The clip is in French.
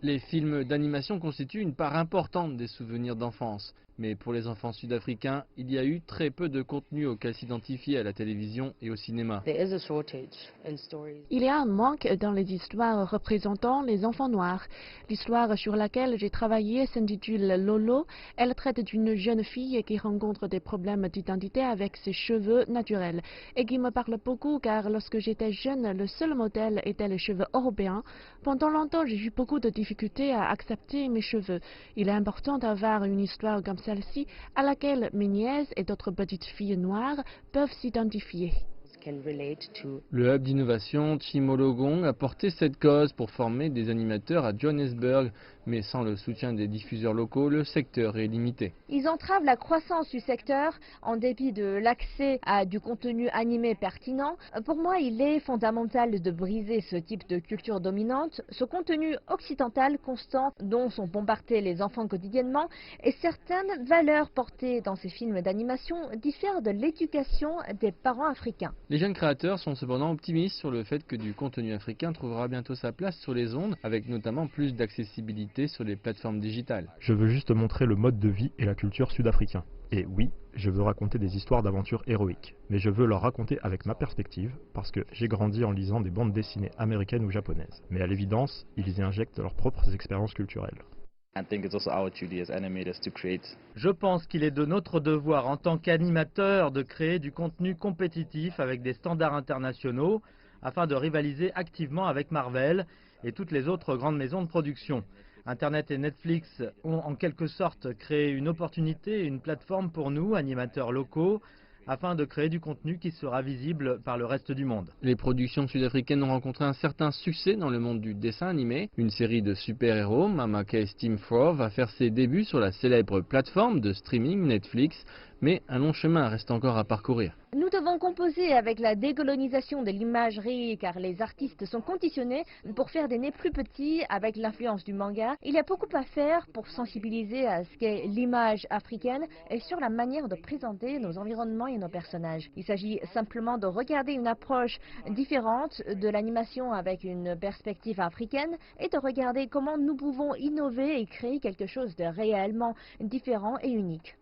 Les films d'animation constituent une part importante des souvenirs d'enfance. Mais pour les enfants sud-africains, il y a eu très peu de contenu auquel s'identifier à la télévision et au cinéma. Il y a un manque dans les histoires représentant les enfants noirs. L'histoire sur laquelle j'ai travaillé s'intitule Lolo. Elle traite d'une jeune fille qui rencontre des problèmes d'identité avec ses cheveux naturels et qui me parle beaucoup car lorsque j'étais jeune, le seul modèle était les cheveux européens. Pendant longtemps, j'ai eu beaucoup de difficultés à accepter mes cheveux. Il est important d'avoir une histoire comme celle-ci à laquelle mes nièces et d'autres petites filles noires peuvent s'identifier. Le hub d'innovation Chimologong a porté cette cause pour former des animateurs à Johannesburg, mais sans le soutien des diffuseurs locaux, le secteur est limité. Ils entravent la croissance du secteur en dépit de l'accès à du contenu animé pertinent. Pour moi, il est fondamental de briser ce type de culture dominante, ce contenu occidental constant dont sont bombardés les enfants quotidiennement, et certaines valeurs portées dans ces films d'animation diffèrent de l'éducation des parents africains. Les jeunes créateurs sont cependant optimistes sur le fait que du contenu africain trouvera bientôt sa place sur les ondes, avec notamment plus d'accessibilité sur les plateformes digitales. Je veux juste montrer le mode de vie et la culture sud-africain. Et oui, je veux raconter des histoires d'aventures héroïques, mais je veux leur raconter avec ma perspective, parce que j'ai grandi en lisant des bandes dessinées américaines ou japonaises. Mais à l'évidence, ils y injectent leurs propres expériences culturelles. Je pense qu'il est de notre devoir en tant qu'animateur de créer du contenu compétitif avec des standards internationaux afin de rivaliser activement avec Marvel et toutes les autres grandes maisons de production. Internet et Netflix ont en quelque sorte créé une opportunité et une plateforme pour nous, animateurs locaux, afin de créer du contenu qui sera visible par le reste du monde. Les productions sud-africaines ont rencontré un certain succès dans le monde du dessin animé. Une série de super-héros, Mama K's Team 4, va faire ses débuts sur la célèbre plateforme de streaming Netflix, mais un long chemin reste encore à parcourir. Nous devons composer avec la décolonisation de l'imagerie car les artistes sont conditionnés pour faire des nez plus petits avec l'influence du manga. Il y a beaucoup à faire pour sensibiliser à ce qu'est l'image africaine et sur la manière de présenter nos environnements et nos personnages. Il s'agit simplement de regarder une approche différente de l'animation avec une perspective africaine et de regarder comment nous pouvons innover et créer quelque chose de réellement différent et unique.